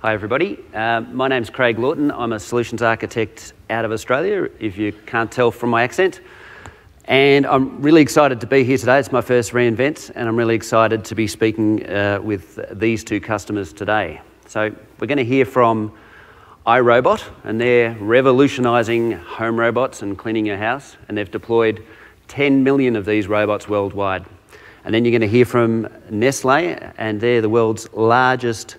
Hi everybody, my name's Craig Lawton. I'm a solutions architect out of Australia, if you can't tell from my accent. And I'm really excited to be here today. It's my first reInvent, and I'm really excited to be speaking with these two customers today. So we're going to hear from iRobot, and they're revolutionising home robots and cleaning your house, and they've deployed 10 million of these robots worldwide. And then you're going to hear from Nestle, and they're the world's largest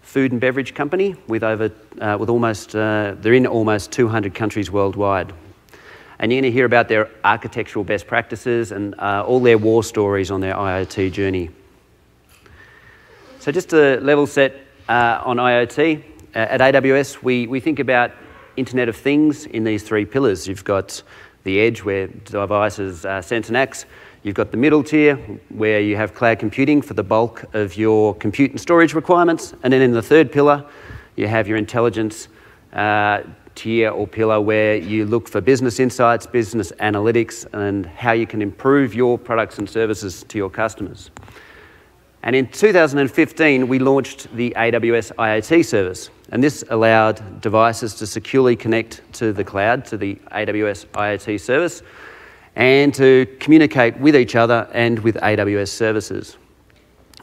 food and beverage company with they're in almost 200 countries worldwide. And you're going to hear about their architectural best practices and all their war stories on their IoT journey. So just to level set on IoT, at AWS we think about Internet of Things in these three pillars. You've got the edge where devices sense and act. You've got the middle tier where you have cloud computing for the bulk of your compute and storage requirements. And then in the third pillar, you have your intelligence tier or pillar where you look for business insights, business analytics, and how you can improve your products and services to your customers. And in 2015, we launched the AWS IoT service. And this allowed devices to securely connect to the cloud, to the AWS IoT service, and to communicate with each other and with AWS services.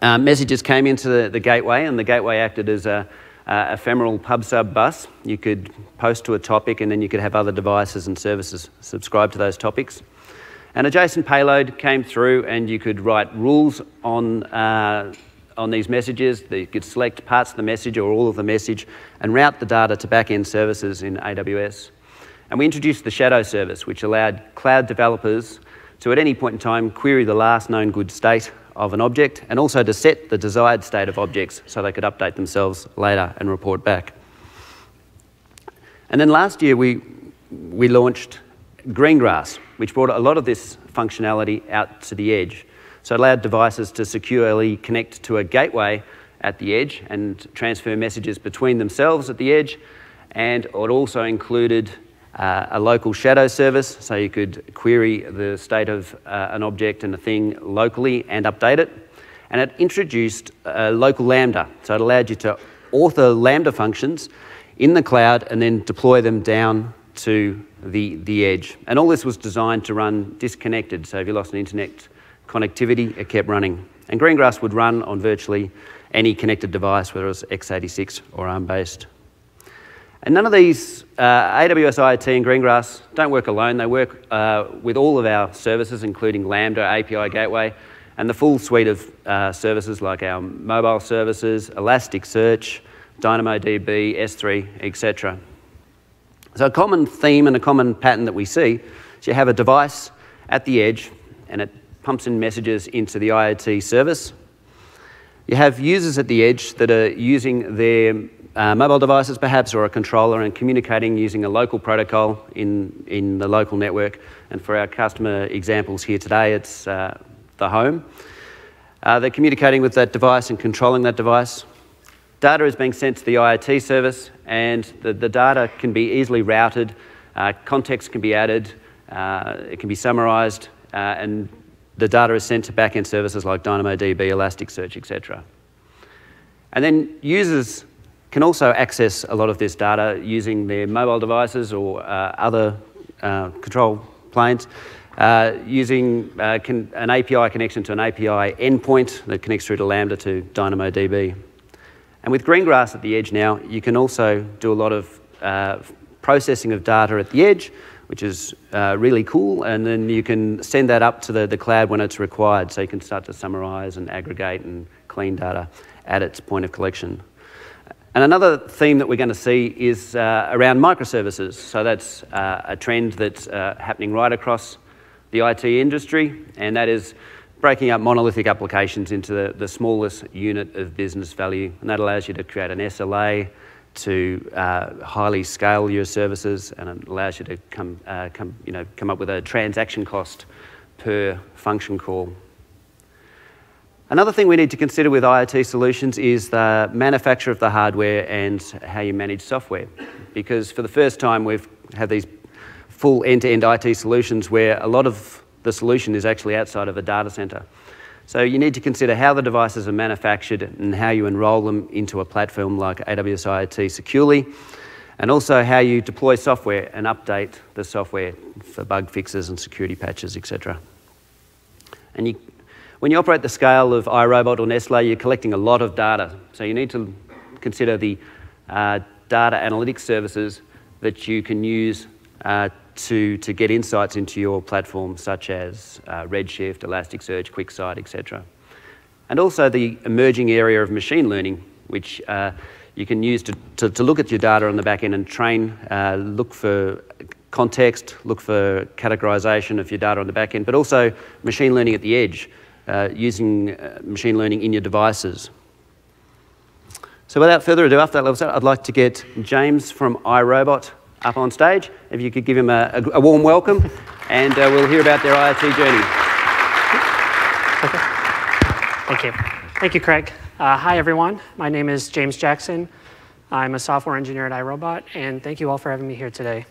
Messages came into the gateway, and the gateway acted as a ephemeral pub-sub bus. You could post to a topic, and then you could have other devices and services subscribe to those topics. An adjacent payload came through, and you could write rules on these messages. You could select parts of the message or all of the message and route the data to back-end services in AWS. And we introduced the Shadow service, which allowed cloud developers to, at any point in time, query the last known good state of an object, and also to set the desired state of objects so they could update themselves later and report back. And then last year, we launched Greengrass, which brought a lot of this functionality out to the edge. So it allowed devices to securely connect to a gateway at the edge and transfer messages between themselves at the edge. And it also included a local shadow service, so you could query the state of an object and a thing locally and update it. And it introduced local Lambda, so it allowed you to author Lambda functions in the cloud and then deploy them down to the edge. And all this was designed to run disconnected, so if you lost an internet connectivity, it kept running. And Greengrass would run on virtually any connected device, whether it was x86 or ARM-based. And none of these AWS IoT and Greengrass don't work alone. They work with all of our services, including Lambda, API Gateway, and the full suite of services like our mobile services, Elasticsearch, DynamoDB, S3, etc. So a common theme and a common pattern that we see is you have a device at the edge, and it pumps in messages into the IoT service. You have users at the edge that are using their mobile devices perhaps, or a controller, and communicating using a local protocol in the local network. And for our customer examples here today, it's the home. They're communicating with that device and controlling that device. Data is being sent to the IoT service, and the data can be easily routed, context can be added, it can be summarized, and the data is sent to back-end services like DynamoDB, Elasticsearch, etc. And then users can also access a lot of this data using their mobile devices or other control planes, using an API connection to an API endpoint that connects through to Lambda to DynamoDB. And with Greengrass at the edge now, you can also do a lot of processing of data at the edge, which is really cool, and then you can send that up to the cloud when it's required, so you can start to summarize and aggregate and clean data at its point of collection. And another theme that we're going to see is around microservices. So that's a trend that's happening right across the IT industry, and that is breaking up monolithic applications into the smallest unit of business value. And that allows you to create an SLA, to highly scale your services, and it allows you to come up with a transaction cost per function call. Another thing we need to consider with IoT solutions is the manufacture of the hardware and how you manage software. Because for the first time, we've had these full end-to-end IT solutions where a lot of the solution is actually outside of a data center. So you need to consider how the devices are manufactured and how you enroll them into a platform like AWS IoT securely, and also how you deploy software and update the software for bug fixes and security patches, etc. And when you operate the scale of iRobot or Nestle, you're collecting a lot of data. So you need to consider the data analytics services that you can use to get insights into your platform, such as Redshift, Elasticsearch, QuickSight, etc. And also the emerging area of machine learning, which you can use to look at your data on the back end and train, look for context, look for categorization of your data on the back end, but also machine learning at the edge, using machine learning in your devices. So without further ado, after that level set, I'd like to get James from iRobot up on stage. If you could give him a warm welcome, and we'll hear about their IoT journey. Okay. Thank you. Thank you, Craig. Hi, everyone. My name is James Jackson. I'm a software engineer at iRobot, and thank you all for having me here today.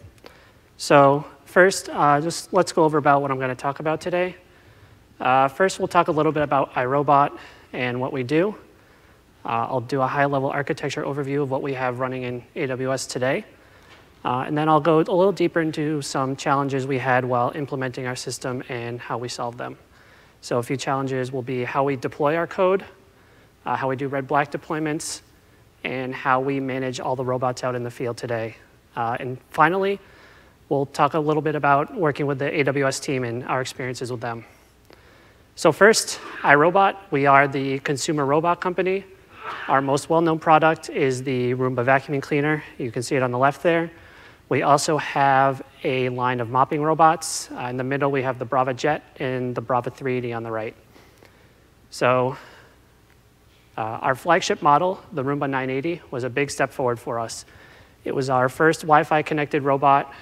So first, just let's go over about what I'm going to talk about today. First, we'll talk a little bit about iRobot and what we do. I'll do a high-level architecture overview of what we have running in AWS today. And then I'll go a little deeper into some challenges we had while implementing our system and how we solved them. So a few challenges will be how we deploy our code, how we do red-black deployments, and how we manage all the robots out in the field today. And finally, we'll talk a little bit about working with the AWS team and our experiences with them. So first, iRobot. We are the consumer robot company. Our most well-known product is the Roomba vacuuming cleaner. You can see it on the left there. We also have a line of mopping robots. In the middle, we have the Brava Jet and the Brava 380 on the right. So our flagship model, the Roomba 980, was a big step forward for us. It was our first Wi-Fi connected robot,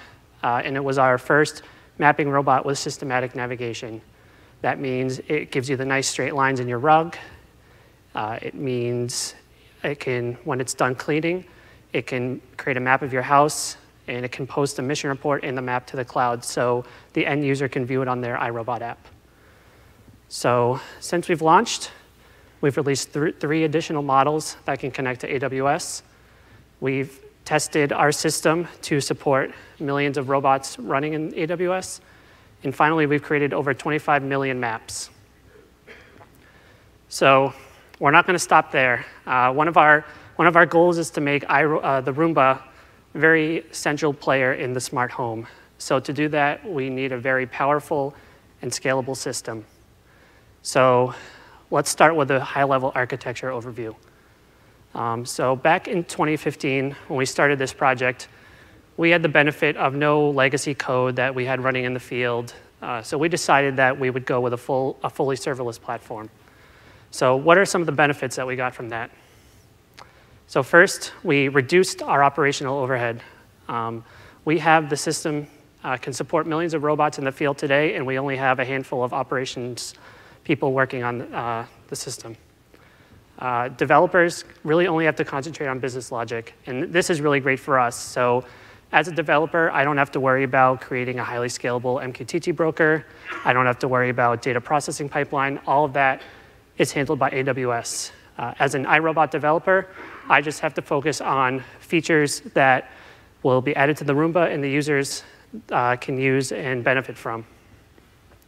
and it was our first mapping robot with systematic navigation. That means it gives you the nice straight lines in your rug. It means it can, when it's done cleaning, it can create a map of your house, and it can post a mission report in the map to the cloud so the end user can view it on their iRobot app. So since we've launched, we've released three additional models that can connect to AWS. We've tested our system to support millions of robots running in AWS. And finally, we've created over 25 million maps. So we're not going to stop there. One of our goals is to make the Roomba a very central player in the smart home. So to do that, we need a very powerful and scalable system. So let's start with a high-level architecture overview. So back in 2015, when we started this project, we had the benefit of no legacy code that we had running in the field. So we decided that we would go with a fully serverless platform. So what are some of the benefits that we got from that? So first, we reduced our operational overhead. We have the system can support millions of robots in the field today, and we only have a handful of operations people working on the system. Developers really only have to concentrate on business logic, and this is really great for us. So as a developer, I don't have to worry about creating a highly scalable MQTT broker. I don't have to worry about data processing pipeline. All of that is handled by AWS. As an iRobot developer, I just have to focus on features that will be added to the Roomba and the users can use and benefit from.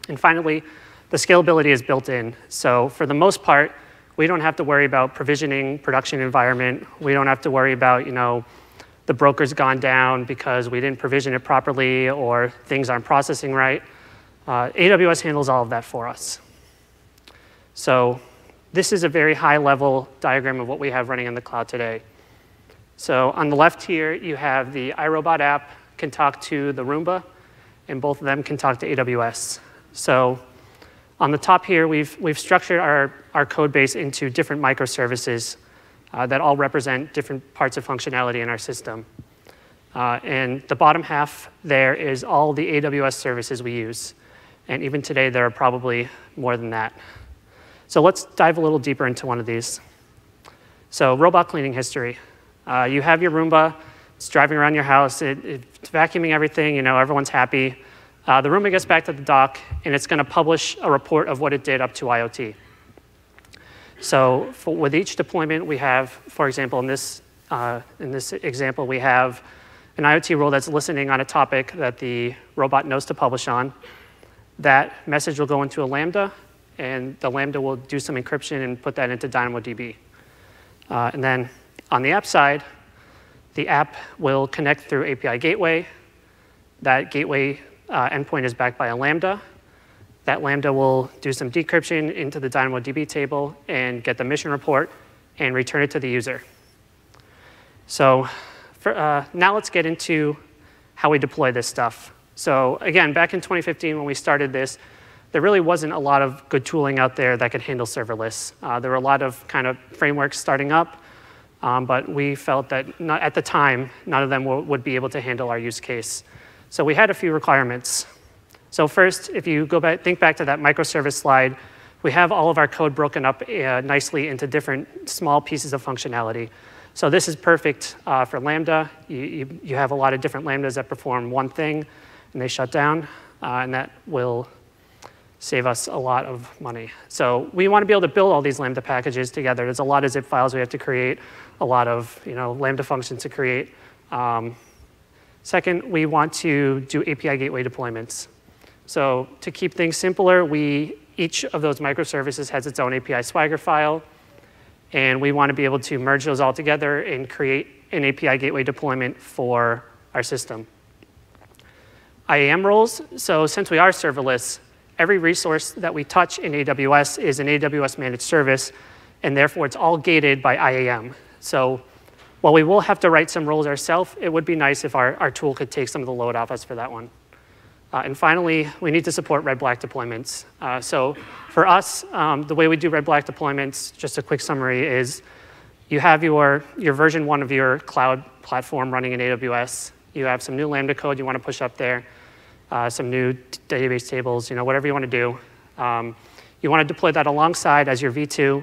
And finally, the scalability is built in. So for the most part, we don't have to worry about provisioning production environment. We don't have to worry about, the broker's gone down because we didn't provision it properly or things aren't processing right. AWS handles all of that for us. So this is a very high-level diagram of what we have running in the cloud today. So on the left here, you have the iRobot app can talk to the Roomba, and both of them can talk to AWS. So on the top here, we've structured our code base into different microservices that all represent different parts of functionality in our system. And the bottom half there is all the AWS services we use. And even today, there are probably more than that. So let's dive a little deeper into one of these. So robot cleaning history. You have your Roomba. It's driving around your house. It's vacuuming everything. Everyone's happy. The Roomba gets back to the dock, and it's going to publish a report of what it did up to IoT. So with each deployment, we have, for example, in this example, we have an IoT role that's listening on a topic that the robot knows to publish on. That message will go into a Lambda, and the Lambda will do some encryption and put that into DynamoDB. And then on the app side, the app will connect through API gateway. That gateway endpoint is backed by a Lambda. That Lambda will do some decryption into the DynamoDB table and get the mission report and return it to the user. So now let's get into how we deploy this stuff. So again, back in 2015 when we started this, there really wasn't a lot of good tooling out there that could handle serverless. There were a lot of kind of frameworks starting up, but we felt that at the time, none of them would be able to handle our use case. So we had a few requirements. So first, if you think back to that microservice slide, we have all of our code broken up nicely into different small pieces of functionality. So this is perfect for Lambda. You have a lot of different Lambdas that perform one thing, and they shut down, and that will save us a lot of money. So we want to be able to build all these Lambda packages together. There's a lot of zip files we have to create, a lot of Lambda functions to create. Second, we want to do API gateway deployments. So to keep things simpler, each of those microservices has its own API Swagger file. And we want to be able to merge those all together and create an API gateway deployment for our system. IAM roles. So since we are serverless, every resource that we touch in AWS is an AWS managed service, and therefore it's all gated by IAM. So while we will have to write some roles ourselves, it would be nice if our tool could take some of the load off us for that one. And finally, we need to support red-black deployments. So for us, the way we do red-black deployments, just a quick summary, is you have your version 1 of your cloud platform running in AWS. You have some new Lambda code you want to push up there, some new database tables, whatever you want to do. You want to deploy that alongside as your V2.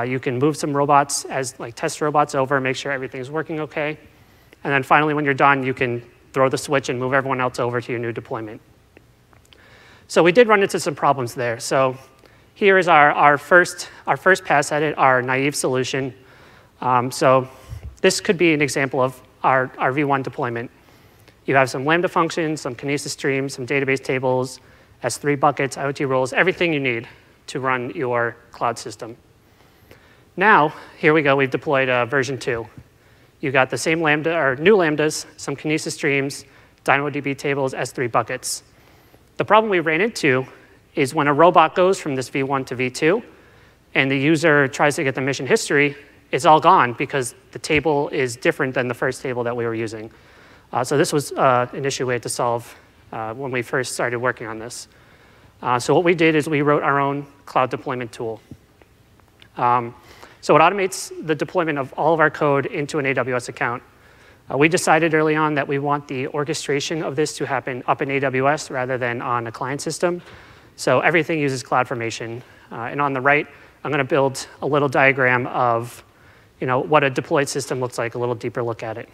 You can move some robots as test robots over, make sure everything's working OK. And then finally, when you're done, you can throw the switch and move everyone else over to your new deployment. So we did run into some problems there. So here is our first pass at it, our naive solution. So this could be an example of our V1 deployment. You have some Lambda functions, some Kinesis streams, some database tables, S3 buckets, IoT roles, everything you need to run your cloud system. Now, here we go, we've deployed version 2. You got the same Lambda, or new Lambdas, some Kinesis streams, DynamoDB tables, S3 buckets. The problem we ran into is when a robot goes from this V1 to V2, and the user tries to get the mission history, it's all gone because the table is different than the first table that we were using. So this was an issue we had to solve when we first started working on this. So what we did is we wrote our own cloud deployment tool. So it automates the deployment of all of our code into an AWS account. We decided early on that we want the orchestration of this to happen up in AWS rather than on a client system. So everything uses CloudFormation. And on the right, I'm going to build a little diagram of what a deployed system looks like, a little deeper look at it.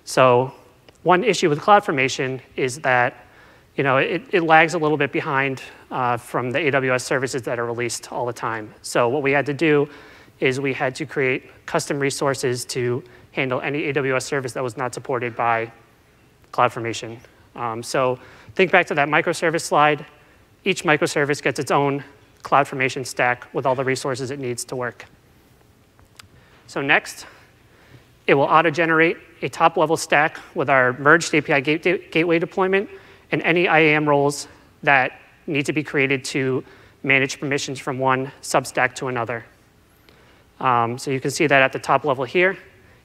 So one issue with CloudFormation is that it lags a little bit behind from the AWS services that are released all the time. So what we had to do is we had to create custom resources to handle any AWS service that was not supported by CloudFormation. So think back to that microservice slide. Each microservice gets its own CloudFormation stack with all the resources it needs to work. So next, it will auto-generate a top-level stack with our merged API gateway deployment and any IAM roles that need to be created to manage permissions from one substack to another. So you can see that at the top level here.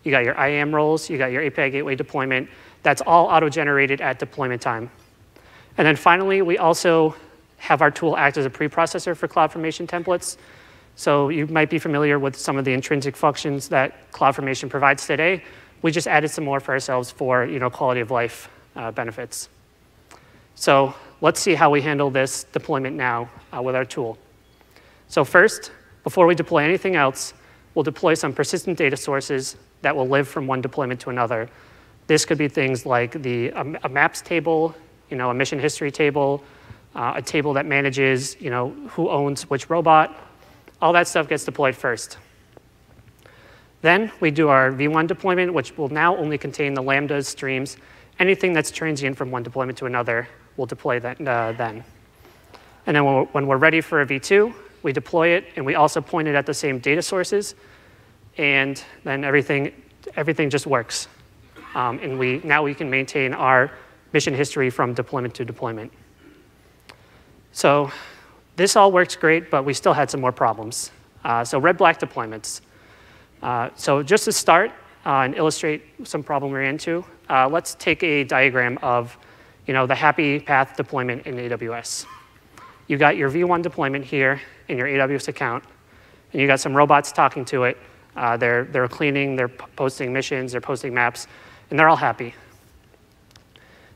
You got your IAM roles, you got your API gateway deployment. That's all auto-generated at deployment time. And then finally, we also have our tool act as a preprocessor for CloudFormation templates. So you might be familiar with some of the intrinsic functions that CloudFormation provides today. We just added some more for ourselves for quality of life benefits. So let's see how we handle this deployment now with our tool. So first, before we deploy anything else, we'll deploy some persistent data sources that will live from one deployment to another. This could be things like a maps table, a mission history table, a table that manages who owns which robot, All that stuff gets deployed first. Then we do our V1 deployment, which will now only contain the lambdas, streams. Anything that's transient from one deployment to another, we'll deploy that then. And then when we're ready for a V2, we deploy it, and we also point it at the same data sources, and then everything just works. And now we can maintain our mission history from deployment to deployment. So this all works great, but we still had some more problems. So red-black deployments. So just to start and illustrate some problem we're into, let's take a diagram of the happy path deployment in AWS. You got your V1 deployment here in your AWS account, and you got some robots talking to it. They're cleaning, they're posting missions, they're posting maps, and they're all happy.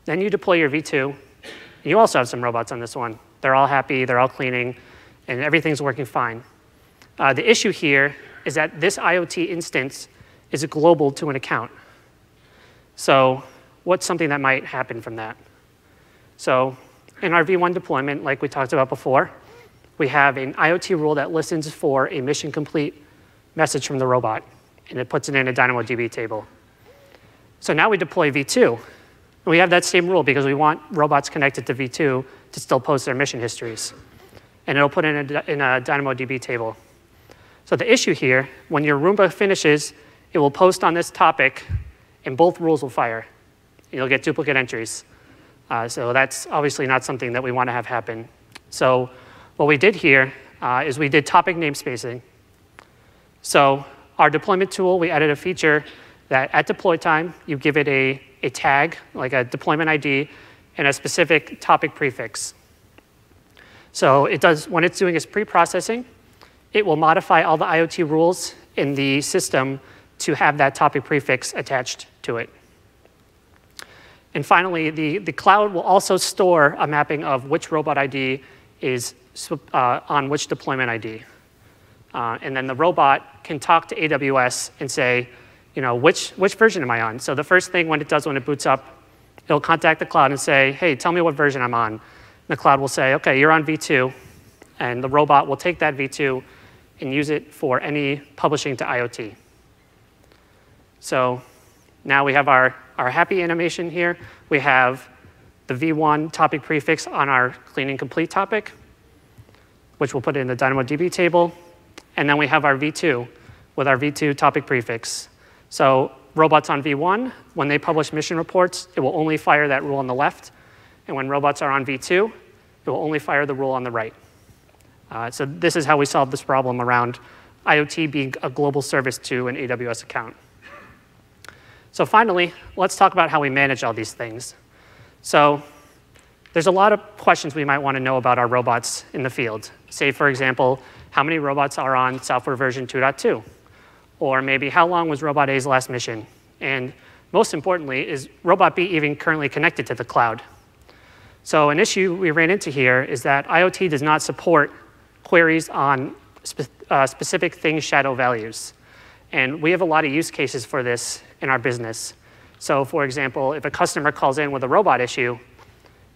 Then you deploy your V2, and you also have some robots on this one. They're all happy, they're all cleaning, and everything's working fine. The issue here is that this IoT instance is global to an account. So what's something that might happen from that? So in our V1 deployment, like we talked about before, we have an IoT rule that listens for a mission complete message from the robot, and it puts it in a DynamoDB table. So now we deploy V2. And we have that same rule because we want robots connected to V2 to still post their mission histories. And it'll put it in a DynamoDB table. So the issue here, when your Roomba finishes, it will post on this topic, and both rules will fire. You'll get duplicate entries. So that's obviously not something that we want to have happen. So what we did here is we did topic namespacing. So our deployment tool, we added a feature that at deploy time, you give it a tag, like a deployment ID, and a specific topic prefix. So it does, when it's doing its pre-processing, it will modify all the IoT rules in the system to have that topic prefix attached to it. And finally, the cloud will also store a mapping of which robot ID is on which deployment ID. And then the robot can talk to AWS and say, which version am I on? So the first thing when it boots up, it'll contact the cloud and say, hey, tell me what version I'm on. And the cloud will say, OK, you're on V2. And the robot will take that V2 and use it for any publishing to IoT. So now we have our happy animation here. We have the V1 topic prefix on our cleaning complete topic, which we'll put in the DynamoDB table. And then we have our V2 with our V2 topic prefix. So robots on V1, when they publish mission reports, it will only fire that rule on the left. And when robots are on V2, it will only fire the rule on the right. So this is how we solve this problem around IoT being a global service to an AWS account. So finally, let's talk about how we manage all these things. So there's a lot of questions we might want to know about our robots in the field. Say, for example, how many robots are on software version 2.2? Or maybe how long was Robot A's last mission? And most importantly, is Robot B even currently connected to the cloud? So an issue we ran into here is that IoT does not support queries on specific thing shadow values. And we have a lot of use cases for this in our business. So for example, if a customer calls in with a robot issue,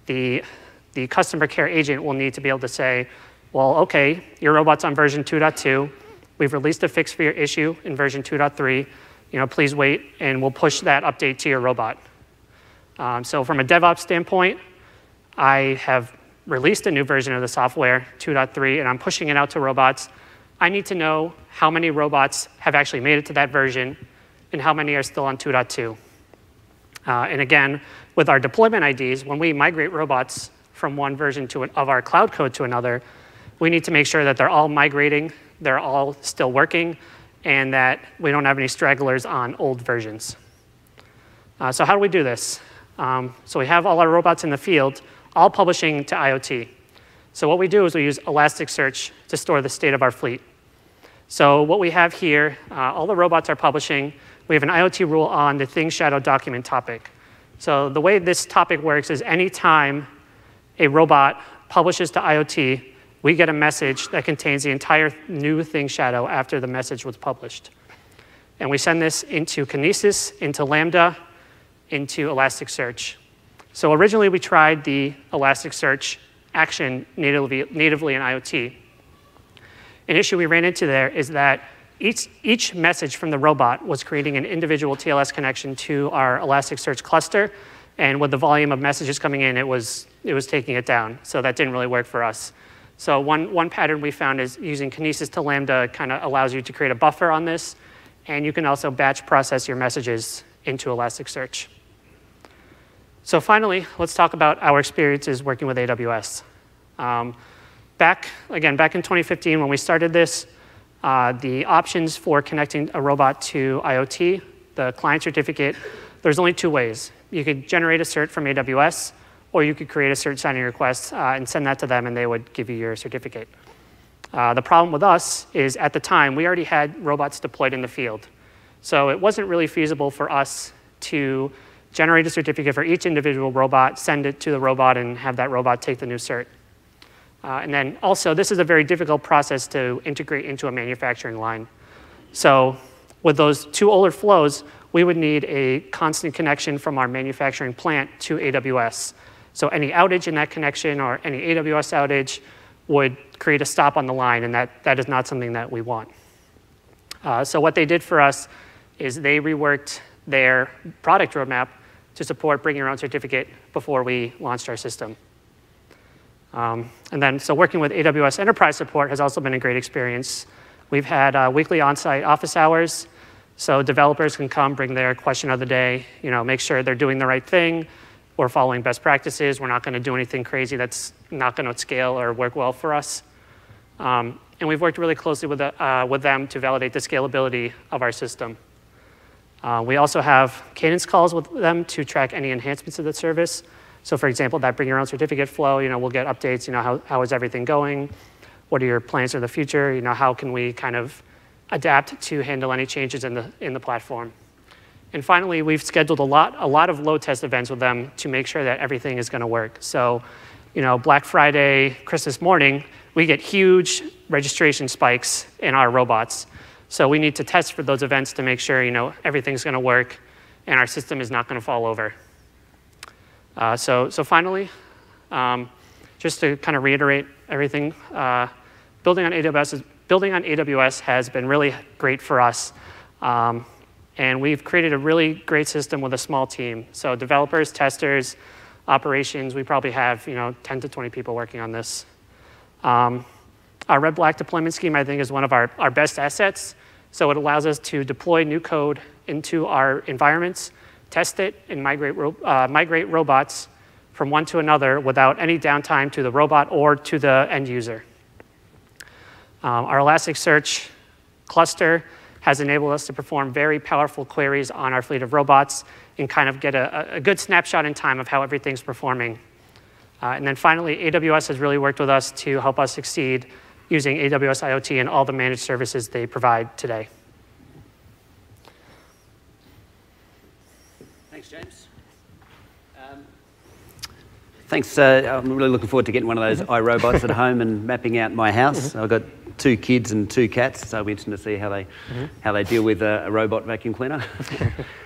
the customer care agent will need to be able to say, well, OK, your robot's on version 2.2. We've released a fix for your issue in version 2.3. Please wait, and we'll push that update to your robot. So from a DevOps standpoint, I have released a new version of the software, 2.3, and I'm pushing it out to robots. I need to know how many robots have actually made it to that version and how many are still on 2.2. And again, with our deployment IDs, when we migrate robots from one version of our cloud code to another, we need to make sure that they're all migrating, they're all still working, and that we don't have any stragglers on old versions. So how do we do this? So we have all our robots in the field, all publishing to IoT. So what we do is we use Elasticsearch to store the state of our fleet. So what we have here, all the robots are publishing. We have an IoT rule on the thing shadow document topic. So the way this topic works is anytime a robot publishes to IoT, we get a message that contains the entire new thing shadow after the message was published. And we send this into Kinesis, into Lambda, into Elasticsearch. So originally, we tried the Elasticsearch action natively in IoT. An issue we ran into there is that each message from the robot was creating an individual TLS connection to our Elasticsearch cluster, and with the volume of messages coming in, it was taking it down. So that didn't really work for us. So one pattern we found is using Kinesis to Lambda kind of allows you to create a buffer on this, and you can also batch process your messages into Elasticsearch. So finally, let's talk about our experiences working with AWS. Back in 2015 when we started this, the options for connecting a robot to IoT, the client certificate, there's only two ways. You could generate a cert from AWS, or you could create a cert signing request and send that to them, and they would give you your certificate. The problem with us is at the time, we already had robots deployed in the field. So it wasn't really feasible for us to generate a certificate for each individual robot, send it to the robot, and have that robot take the new cert. And then also, this is a very difficult process to integrate into a manufacturing line. So with those two older flows, we would need a constant connection from our manufacturing plant to AWS. So any outage in that connection or any AWS outage would create a stop on the line, and that is not something that we want. So what they did for us is they reworked their product roadmap to support bring your own certificate before we launched our system. So working with AWS Enterprise Support has also been a great experience. We've had weekly on-site office hours, so developers can come, bring their question of the day, make sure they're doing the right thing, we're following best practices, we're not going to do anything crazy that's not going to scale or work well for us. And we've worked really closely with them to validate the scalability of our system. We also have cadence calls with them to track any enhancements of the service. So for example, that bring your own certificate flow, we'll get updates, how is everything going? What are your plans for the future? How can we kind of adapt to handle any changes in the platform? And finally, we've scheduled a lot of load test events with them to make sure that everything is going to work. So, Black Friday, Christmas morning, we get huge registration spikes in our robots. So we need to test for those events to make sure, everything's going to work and our system is not going to fall over. So finally, just to kind of reiterate everything, building on AWS has been really great for us. And we've created a really great system with a small team. So developers, testers, operations, we probably have 10 to 20 people working on this. Our red-black deployment scheme, I think, is one of our best assets. So it allows us to deploy new code into our environments, test it, and migrate robots from one to another without any downtime to the robot or to the end user. Our Elasticsearch cluster has enabled us to perform very powerful queries on our fleet of robots and kind of get a good snapshot in time of how everything's performing. And then finally, AWS has really worked with us to help us succeed using AWS IoT and all the managed services they provide today. Thanks, James. Thanks. I'm really looking forward to getting one of those iRobots at home and mapping out my house. I've got 2 kids and 2 cats, so it'll be interesting to see how they deal with a robot vacuum cleaner.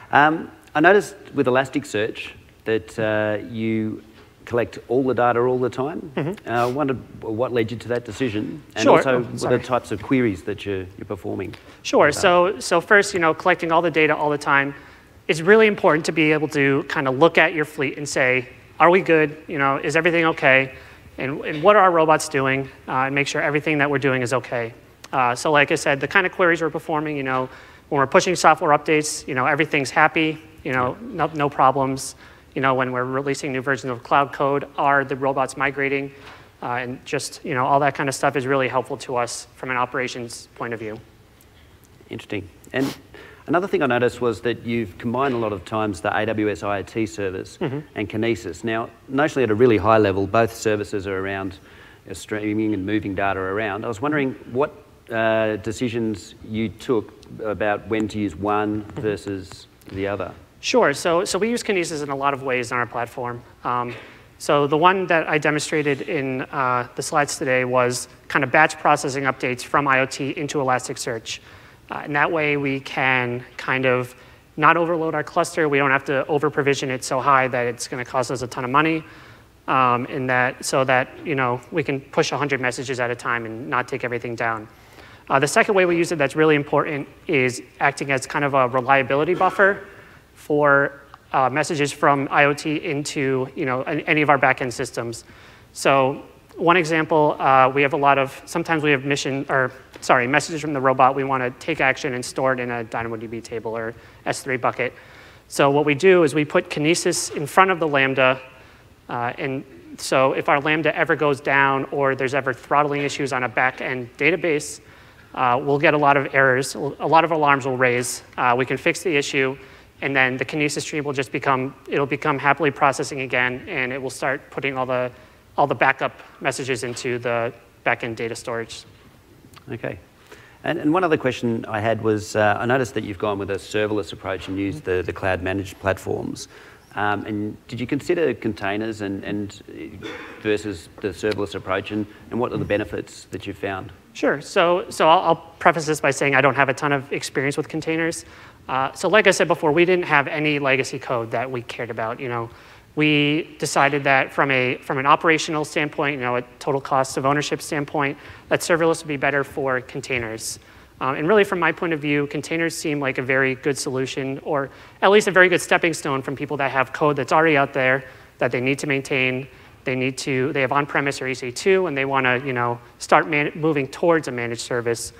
I noticed with Elasticsearch that you collect all the data all the time. I wondered what led you to that decision, and also what are the types of queries that you're performing? Sure. So first, collecting all the data all the time, it's really important to be able to kind of look at your fleet and say, are we good? Is everything okay? And what are our robots doing? And make sure everything that we're doing is okay. So like I said, the kind of queries we're performing, when we're pushing software updates, everything's happy, no problems. When we're releasing new versions of cloud code, are the robots migrating? And just, all that kind of stuff is really helpful to us from an operations point of view. Interesting. And another thing I noticed was that you've combined a lot of times the AWS IoT service and Kinesis. Now, notionally at a really high level, both services are around streaming and moving data around. I was wondering what decisions you took about when to use one versus the other. Sure. So we use Kinesis in a lot of ways on our platform. So the one that I demonstrated in the slides today was kind of batch processing updates from IoT into Elasticsearch. And that way we can kind of not overload our cluster. We don't have to over-provision it so high that it's going to cost us a ton of money. So that we can push 100 messages at a time and not take everything down. The second way we use it that's really important is acting as kind of a reliability buffer for messages from IoT into any of our backend systems. So one example, we have a lot of, sometimes we have messages from the robot. We want to take action and store it in a DynamoDB table or S3 bucket. So what we do is we put Kinesis in front of the Lambda. And so if our Lambda ever goes down or there's ever throttling issues on a back-end database, we'll get a lot of errors. A lot of alarms will raise. We can fix the issue. And then the Kinesis stream will just become happily processing again. And it will start putting all the backup messages into the back-end data storage. OK. And one other question I had was, I noticed that you've gone with a serverless approach and used the cloud-managed platforms. And did you consider containers versus the serverless approach, and what are the benefits that you've found? Sure. So I'll preface this by saying I don't have a ton of experience with containers. So like I said before, we didn't have any legacy code that we cared about. We decided that from an operational standpoint, a total cost of ownership standpoint, that serverless would be better for containers. And really, from my point of view, containers seem like a very good solution, or at least a very good stepping stone from people that have code that's already out there that they need to maintain. They have on-premise or EC2, and they want to start moving towards a managed service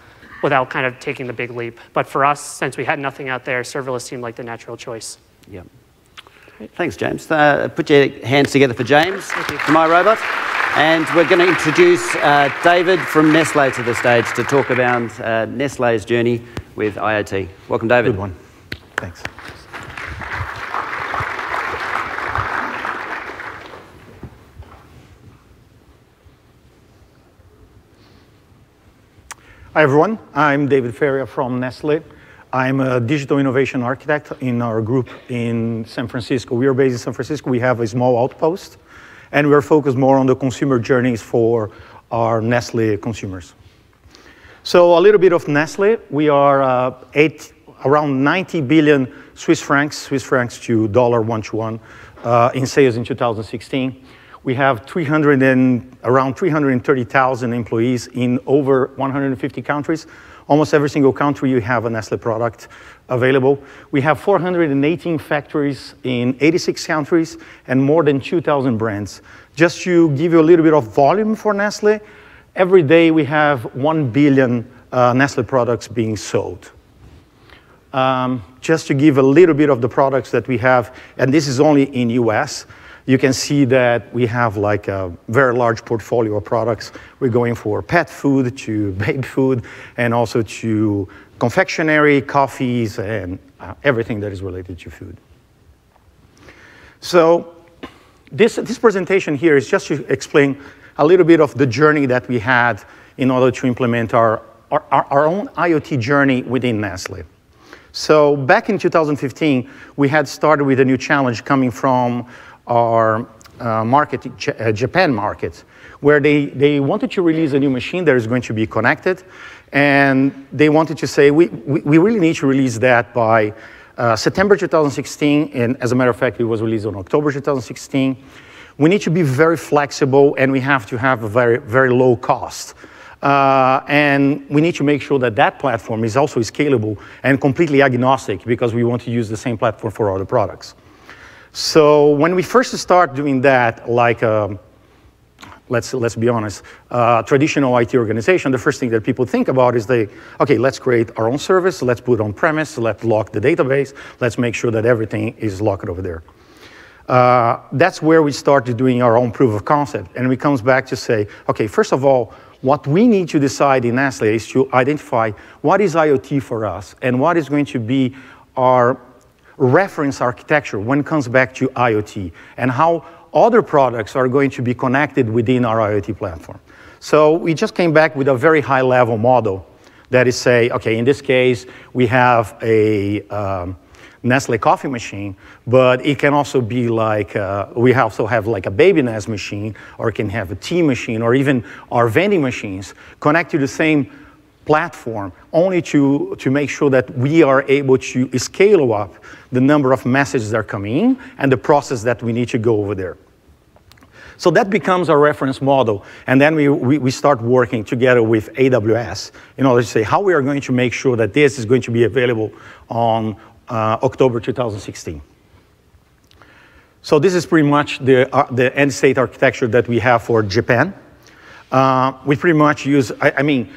without kind of taking the big leap. But for us, since we had nothing out there, serverless seemed like the natural choice. Yeah. Thanks, James. Put your hands together for James from iRobot. And we're going to introduce David from Nestle to the stage to talk about Nestle's journey with IoT. Welcome, David. Good one. Thanks. Hi, everyone. I'm David Feria from Nestle. I'm a digital innovation architect in our group in San Francisco. We are based in San Francisco. We have a small outpost, and we're focused more on the consumer journeys for our Nestle consumers. So a little bit of Nestle. We are around 90 billion Swiss francs to $1 to 1 in sales in 2016. We have around 330,000 employees in over 150 countries. Almost every single country you have a Nestle product available. We have 418 factories in 86 countries and more than 2,000 brands. Just to give you a little bit of volume for Nestle, every day we have 1 billion Nestle products being sold. Just to give a little bit of the products that we have, and this is only in US, you can see that we have like a very large portfolio of products. We're going for pet food to baby food and also to confectionery, coffees, and everything that is related to food. So this presentation here is just to explain a little bit of the journey that we had in order to implement our own IoT journey within Nestle. So back in 2015, we had started with a new challenge coming from our market, Japan market, where they wanted to release a new machine that is going to be connected. And they wanted to say, we really need to release that by September 2016. And as a matter of fact, it was released on October 2016. We need to be very flexible, and we have to have a very, very low cost. And we need to make sure that that platform is also scalable and completely agnostic, because we want to use the same platform for other products. So when we first start doing that, like let's be honest, traditional IT organization, the first thing that people think about is okay, let's create our own service, let's put on premise, let's lock the database, let's make sure that everything is locked over there. That's where we started doing our own proof of concept, and we comes back to say, okay, first of all, what we need to decide in Nestle is to identify what is IoT for us and what is going to be our reference architecture when it comes back to IoT, and how other products are going to be connected within our IoT platform. So we just came back with a very high-level model that is say, okay, in this case, we have a Nestle coffee machine, but it can also be like, we also have like a baby Nes machine, or it can have a tea machine, or even our vending machines connect to the same platform, only to make sure that we are able to scale up the number of messages that are coming in and the process that we need to go over there. So that becomes our reference model. And then we start working together with AWS in order to say how we are going to make sure that this is going to be available on October 2016. So this is pretty much the end state architecture that we have for Japan. We pretty much use, I mean,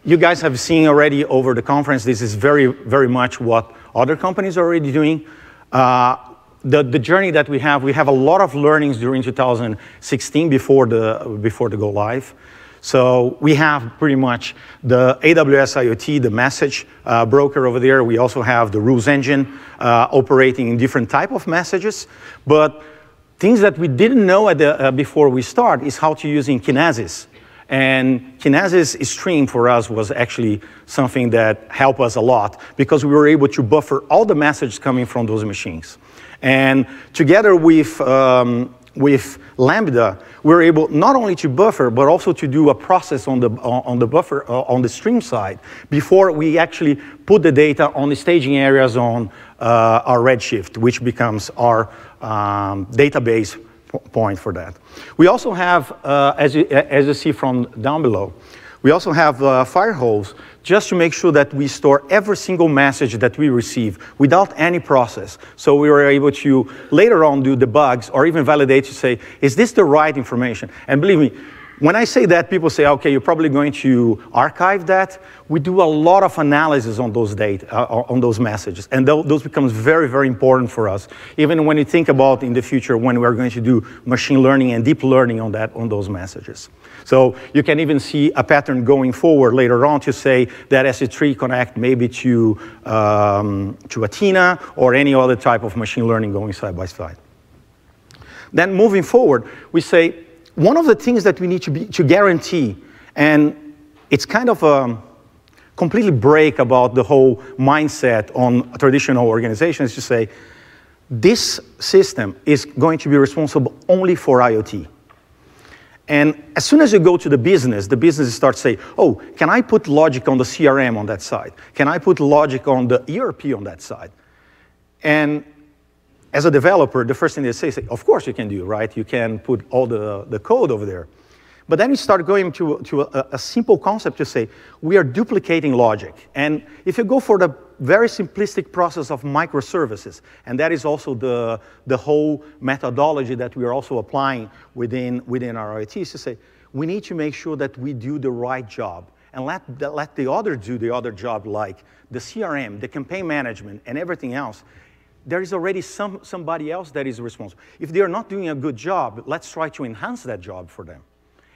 you guys have seen already over the conference, this is very, very much what other companies are already doing. The journey that we have a lot of learnings during 2016 before the go live. So we have pretty much the AWS IoT, the message broker over there. We also have the rules engine operating in different type of messages. But things that we didn't know before we start is how to use in Kinesis. And Kinesis stream for us was actually something that helped us a lot because we were able to buffer all the messages coming from those machines. And together with Lambda, we're able not only to buffer, but also to do a process on the buffer, on the stream side, before we actually put the data on the staging areas on our Redshift, which becomes our database point for that. We also have, as you see from down below, we also have firehose just to make sure that we store every single message that we receive without any process. So we were able to later on do debugs or even validate to say, is this the right information? And believe me, when I say that, people say, okay, you're probably going to archive that. We do a lot of analysis on those data, on those messages, and those becomes very, very important for us. Even when you think about in the future when we're going to do machine learning and deep learning on those messages. So you can even see a pattern going forward later on to say that S3 connect maybe to Athena or any other type of machine learning going side by side. Then moving forward, we say, one of the things that we need to guarantee, and it's kind of a completely break about the whole mindset on traditional organizations, to say, this system is going to be responsible only for IoT. And as soon as you go to the business starts saying, oh, can I put logic on the CRM on that side? Can I put logic on the ERP on that side? And as a developer, the first thing they say, of course you can do, right? You can put all the code over there. But then you start going to a simple concept to say, we are duplicating logic. And if you go for the very simplistic process of microservices, and that is also the whole methodology that we are also applying within our IoT, is to say, we need to make sure that we do the right job. And let the others do the other job, like the CRM, the campaign management, and everything else. There is already somebody else that is responsible. If they are not doing a good job, let's try to enhance that job for them.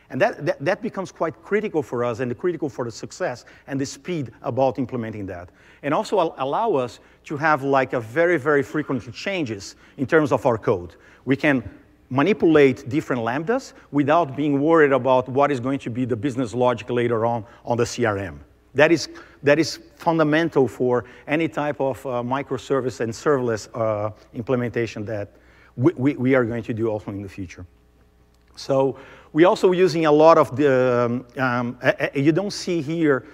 And that becomes quite critical for us and critical for the success and the speed about implementing that. And also allow us to have like a very, very frequent changes in terms of our code. We can manipulate different lambdas without being worried about what is going to be the business logic later on the CRM. That is fundamental for any type of microservice and serverless implementation that we are going to do also in the future. So we're also using a lot of the, you don't see here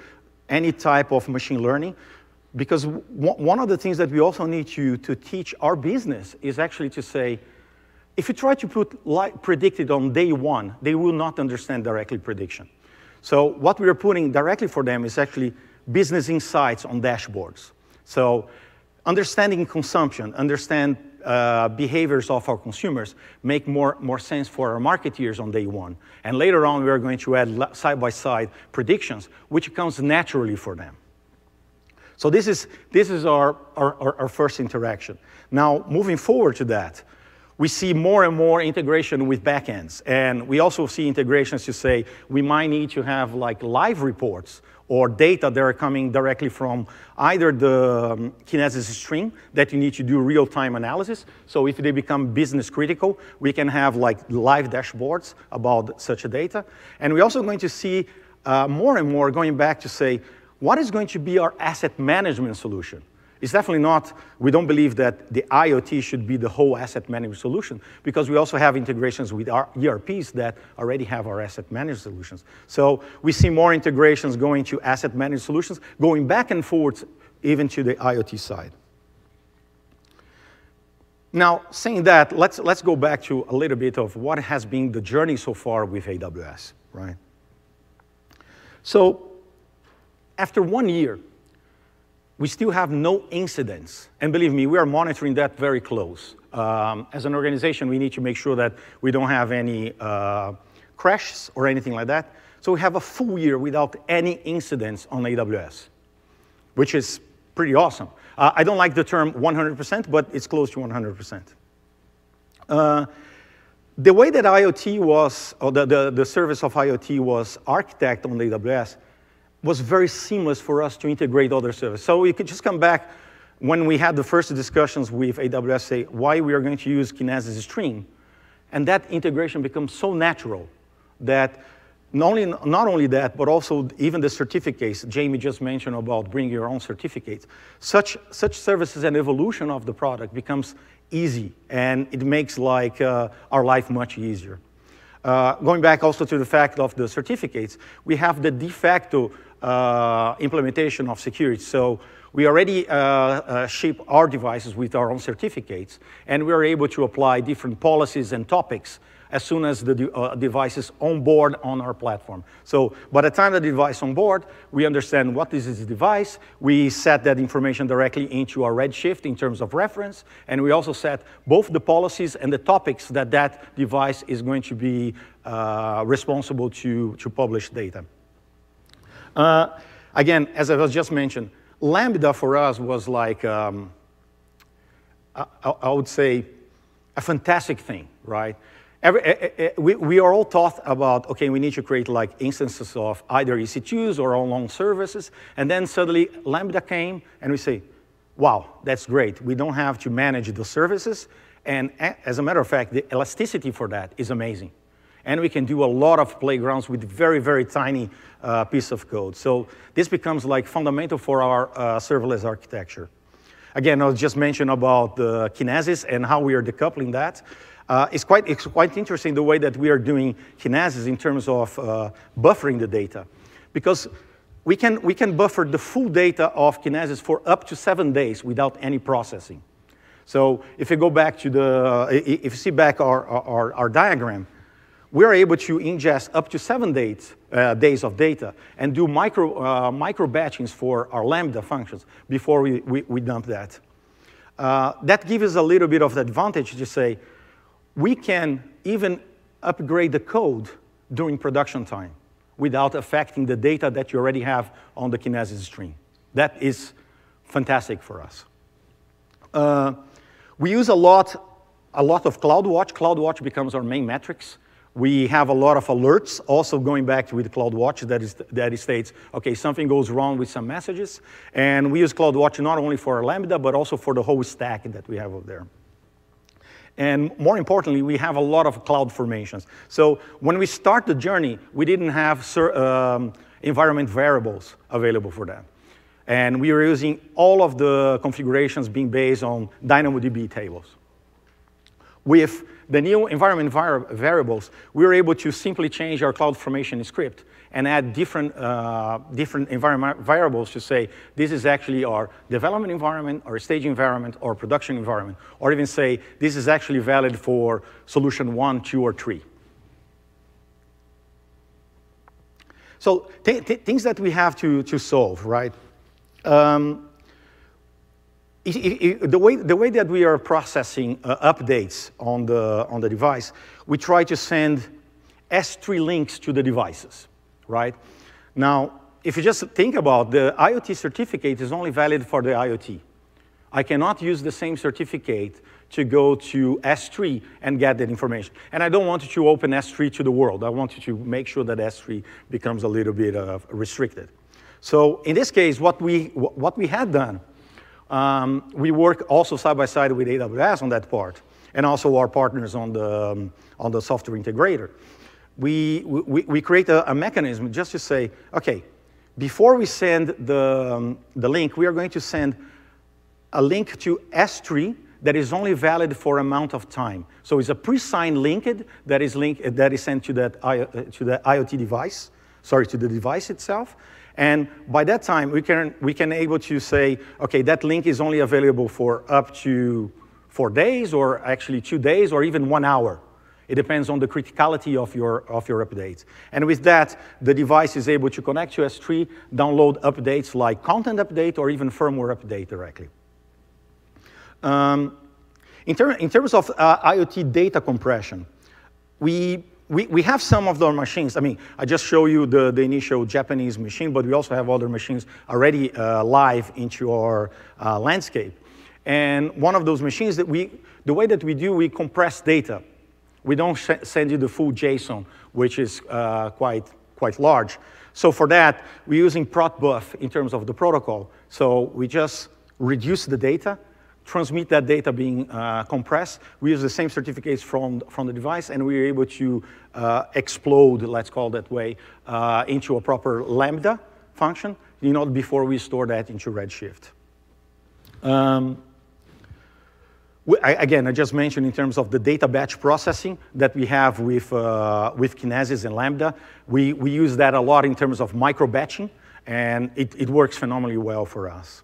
any type of machine learning, because one of the things that we also need to teach our business is actually to say, if you try to put predicted on day one, they will not understand directly prediction. So what we are putting directly for them is actually business insights on dashboards. So understanding consumption, understand behaviors of our consumers make more sense for our marketeers on day one. And later on, we are going to add side-by-side predictions, which comes naturally for them. So this is our first interaction. Now, moving forward to that, we see more and more integration with backends. And we also see integrations to say we might need to have like live reports or data that are coming directly from either the Kinesis stream that you need to do real-time analysis. So if they become business critical, we can have like live dashboards about such a data. And we're also going to see more and more going back to say, what is going to be our asset management solution? It's definitely not, we don't believe that the IoT should be the whole asset management solution, because we also have integrations with our ERPs that already have our asset management solutions. So we see more integrations going to asset management solutions, going back and forth even to the IoT side. Now, saying that, let's go back to a little bit of what has been the journey so far with AWS, right? So, after 1 year, we still have no incidents. And believe me, we are monitoring that very close. As an organization, we need to make sure that we don't have any crashes or anything like that. So we have a full year without any incidents on AWS, which is pretty awesome. I don't like the term 100%, but it's close to 100%. The way that IoT was, or the service of IoT was architected on AWS was very seamless for us to integrate other services. So we could just come back when we had the first discussions with AWS, say why we are going to use Kinesis Stream. And that integration becomes so natural that not only that, but also even the certificates. Jamie just mentioned about bring your own certificates. Such services and evolution of the product becomes easy, and it makes like our life much easier. Going back also to the fact of the certificates, we have the de facto implementation of security. So we already ship our devices with our own certificates, and we are able to apply different policies and topics as soon as the device is on board on our platform. So by the time the device is on board, we understand what is this device. We set that information directly into our Redshift in terms of reference, and we also set both the policies and the topics that that device is going to be responsible to publish data. Again, as I was just mentioned, Lambda for us was like, I would say, a fantastic thing, right? We are all taught about, okay, we need to create like instances of either EC2s or our own services, and then suddenly Lambda came, and we say, wow, that's great. We don't have to manage the services, and as a matter of fact, the elasticity for that is amazing. And we can do a lot of playgrounds with very, very tiny piece of code. So this becomes like fundamental for our serverless architecture. Again, I was just mentioning about the Kinesis and how we are decoupling that. It's quite interesting the way that we are doing Kinesis in terms of buffering the data. Because we can buffer the full data of Kinesis for up to 7 days without any processing. So if you go back to if you see back our diagram, we are able to ingest up to 7 days of data and do micro batchings for our Lambda functions before we dump that. That gives us a little bit of the advantage to say, we can even upgrade the code during production time without affecting the data that you already have on the Kinesis stream. That is fantastic for us. We use a lot of CloudWatch. CloudWatch becomes our main metrics. We have a lot of alerts, also going back with CloudWatch that it states, okay, something goes wrong with some messages. And we use CloudWatch not only for our Lambda, but also for the whole stack that we have over there. And more importantly, we have a lot of cloud formations. So when we start the journey, we didn't have environment variables available for that. And we were using all of the configurations being based on DynamoDB tables. With the new environment variables, we were able to simply change our CloudFormation script and add different environment variables to say, this is actually our development environment, our staging environment, or production environment, or even say, this is actually valid for solution 1, 2, or 3. So things that we have to solve, right? The way that we are processing updates on the device, we try to send S3 links to the devices, right? Now, if you just think about the IoT certificate is only valid for the IoT. I cannot use the same certificate to go to S3 and get that information. And I don't want you to open S3 to the world. I want you to make sure that S3 becomes a little bit restricted. So in this case, what we had done, we work also side by side with AWS on that part, and also our partners on the software integrator. We create a mechanism just to say, okay, before we send the link, we are going to send a link to S3 that is only valid for amount of time. So it's a pre-signed link that is sent to the IoT device, sorry, to the device itself. And by that time, we can able to say, okay, that link is only available for up to 4 days, or actually 2 days, or even 1 hour. It depends on the criticality of your updates. And with that, the device is able to connect to S3, download updates like content update or even firmware update directly. In terms of IoT data compression, we have some of the machines. I mean, I just show you the initial Japanese machine, but we also have other machines already live into our landscape. And one of those machines the way that we compress data. We don't send you the full JSON, which is quite large. So for that, we're using protbuf in terms of the protocol. So we just reduce the data, transmit that data being compressed. We use the same certificates from the device, and we're able to explode, let's call it that way, into a proper Lambda function, before we store that into Redshift. Again, I just mentioned in terms of the data batch processing that we have with Kinesis and Lambda. We use that a lot in terms of micro-batching, and it works phenomenally well for us.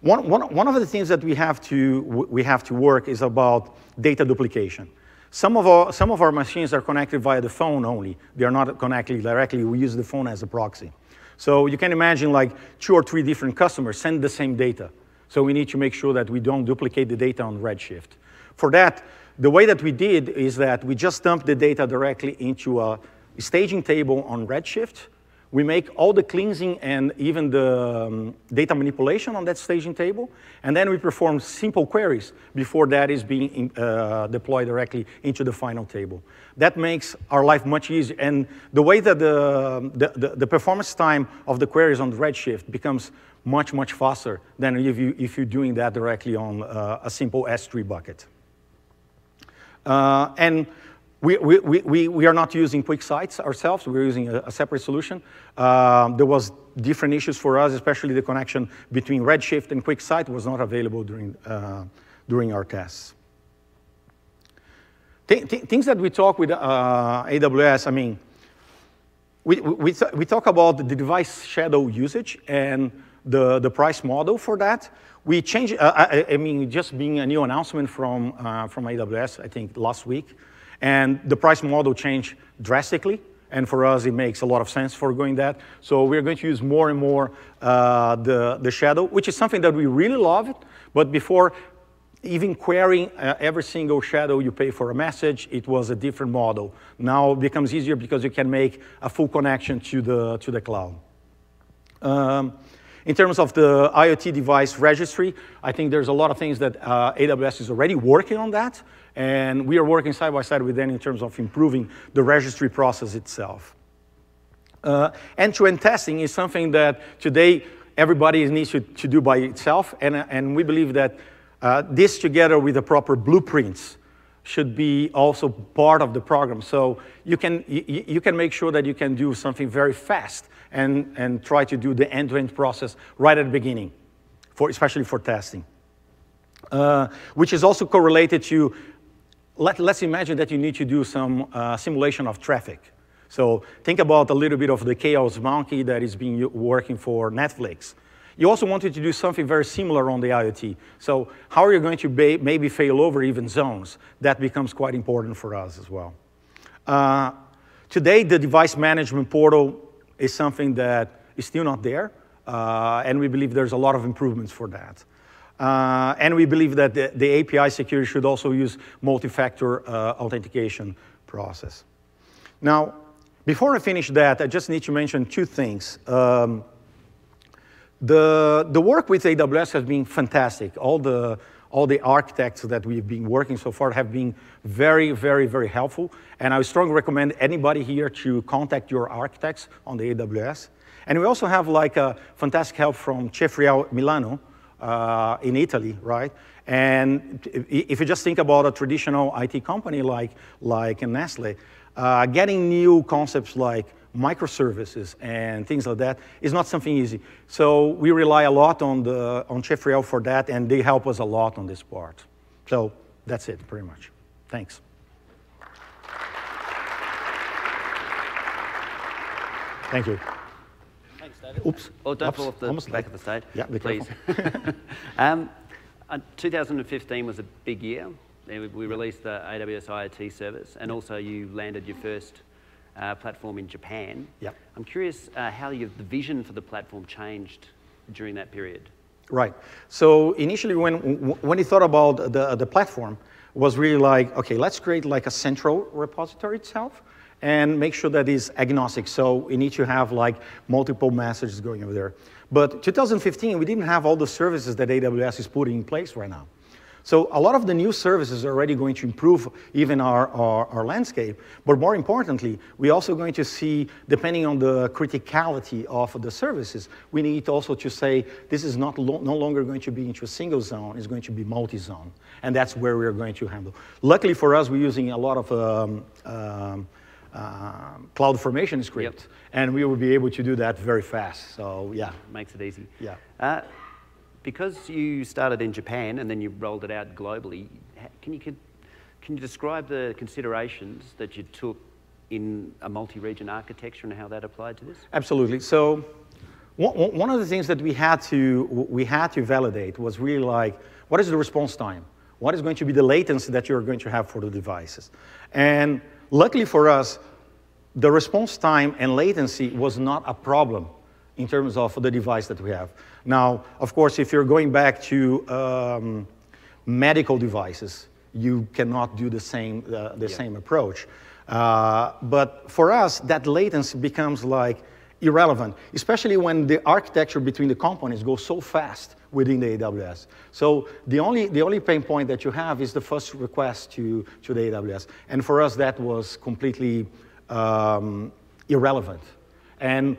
One of the things that we have to work is about data duplication. Some of our machines are connected via the phone only. They are not connected directly. We use the phone as a proxy. So you can imagine like 2 or 3 different customers send the same data. So we need to make sure that we don't duplicate the data on Redshift. For that, the way that we did is that we just dump the data directly into a staging table on Redshift. We make all the cleansing and even the data manipulation on that staging table. And then we perform simple queries before that is being deployed directly into the final table. That makes our life much easier. And the way that the performance time of the queries on Redshift becomes much faster than if you're doing that directly on a simple S3 bucket. And we are not using QuickSight ourselves. We're using a separate solution. There was different issues for us, especially the connection between Redshift and QuickSight was not available during our tests. Things that we talk with AWS, I mean, we talk about the device shadow usage and the price model for that. We changed, I mean, just being a new announcement from AWS, I think last week, and the price model changed drastically. And for us, it makes a lot of sense for going that. So we're going to use more and more the shadow, which is something that we really love. But before even querying every single shadow you pay for a message, it was a different model. Now it becomes easier because you can make a full connection to the cloud. In terms of the IoT device registry, I think there's a lot of things that AWS is already working on that. And we are working side by side with them in terms of improving the registry process itself. End-to-end testing is something that today everybody needs to do by itself. And we believe that this together with the proper blueprints should be also part of the program. So you can make sure that you can do something very fast and try to do the end-to-end process right at the beginning, especially for testing. Which is also correlated to, let's imagine that you need to do some simulation of traffic. So think about a little bit of the chaos monkey that is working for Netflix. You also wanted to do something very similar on the IoT. So how are you going to maybe fail over even zones? That becomes quite important for us as well. Today, the device management portal is something that is still not there. And we believe there's a lot of improvements for that. And we believe that the API security should also use multi-factor authentication process. Now, before I finish that, I just need to mention 2 things. The work with AWS has been fantastic. All the architects that we've been working so far have been very, very, very helpful. And I strongly recommend anybody here to contact your architects on the AWS. And we also have like a fantastic help from Cefriel Milano in Italy, right? And if you just think about a traditional IT company like Nestle, getting new concepts like microservices and things like that is not something easy. So we rely a lot on Cefriel for that, and they help us a lot on this part. So that's it, pretty much. Thanks. Thank you. Thanks, David. Oops. Oh, don't fall off the back of the stage, yeah, please. 2015 was a big year. We released the AWS IoT service, and also you landed your first platform in Japan. Yep. I'm curious how the vision for the platform changed during that period. Right. So initially, when you thought about the platform, was really like, okay, let's create like a central repository itself, and make sure that it's agnostic. So we need to have like multiple messages going over there. But 2015, we didn't have all the services that AWS is putting in place right now. So a lot of the new services are already going to improve even our landscape. But more importantly, we're also going to see, depending on the criticality of the services, we need also to say, this is no longer going to be into a single zone, it's going to be multi-zone. And that's where we're going to handle. Luckily for us, we're using a lot of CloudFormation script, and we will be able to do that very fast. So yeah, makes it easy. Yeah. Because you started in Japan and then you rolled it out globally, can you describe the considerations that you took in a multi-region architecture and how that applied to this? Absolutely. So one of the things that we had to validate was really like, what is the response time? What is going to be the latency that you're going to have for the devices? And luckily for us, the response time and latency was not a problem in terms of the device that we have. Now, of course, if you're going back to medical devices, you cannot do the same same approach. But for us, that latency becomes like irrelevant, especially when the architecture between the components goes so fast within the AWS. So the only pain point that you have is the first request to the AWS. And for us, that was completely irrelevant. And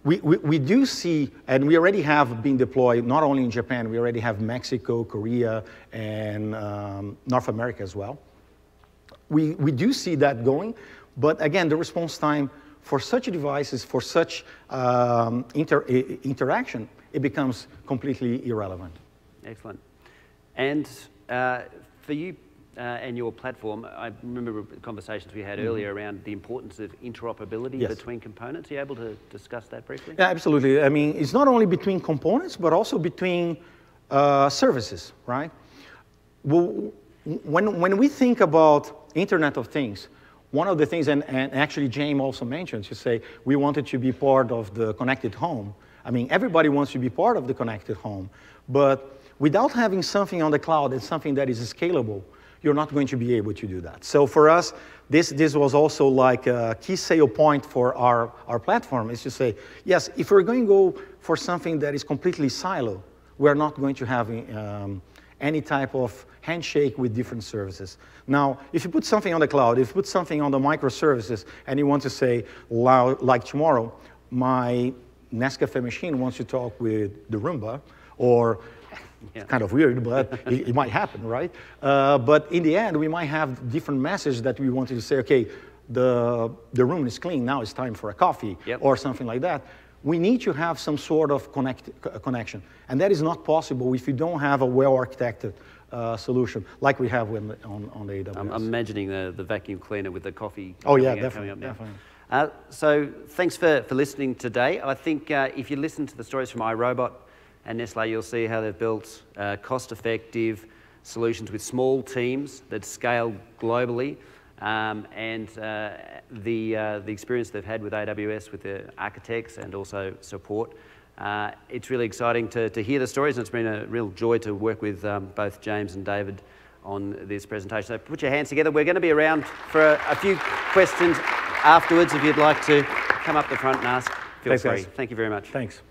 we do see, and we already have been deployed, not only in Japan, we already have Mexico, Korea, and North America as well. We do see that going, but again, the response time for such devices, for such interaction, it becomes completely irrelevant. Excellent. And for you and your platform, I remember conversations we had earlier around the importance of interoperability between components. Are you able to discuss that briefly? Yeah, absolutely. I mean, it's not only between components, but also between services, right? Well, when we think about Internet of Things, one of the things, and actually James also mentioned, to say we wanted to be part of the connected home. I mean, everybody wants to be part of the connected home, but without having something on the cloud and something that is scalable, you're not going to be able to do that. So for us, this was also like a key sale point for our platform, is to say, yes, if we're going to go for something that is completely silo, we're not going to have any type of handshake with different services. Now, if you put something on the cloud, if you put something on the microservices, and you want to say, like tomorrow, my NESCAFE machine wants to talk with the Roomba, or it's kind of weird, but it might happen, right? But in the end, we might have different messages that we wanted to say, okay, the room is clean, now it's time for a coffee, or something like that. We need to have some sort of connection. And that is not possible if you don't have a well-architected solution like we have on the AWS. I'm imagining the vacuum cleaner with the coffee. Oh yeah, definitely. So thanks for listening today. I think if you listen to the stories from iRobot and Nestle, you'll see how they've built cost-effective solutions with small teams that scale globally, and the experience they've had with AWS, with the architects and also support. It's really exciting to hear the stories, and it's been a real joy to work with both James and David on this presentation. So put your hands together. We're going to be around for a few questions afterwards. If you'd like to come up the front and ask, feel free. Guys. Thank you very much. Thanks.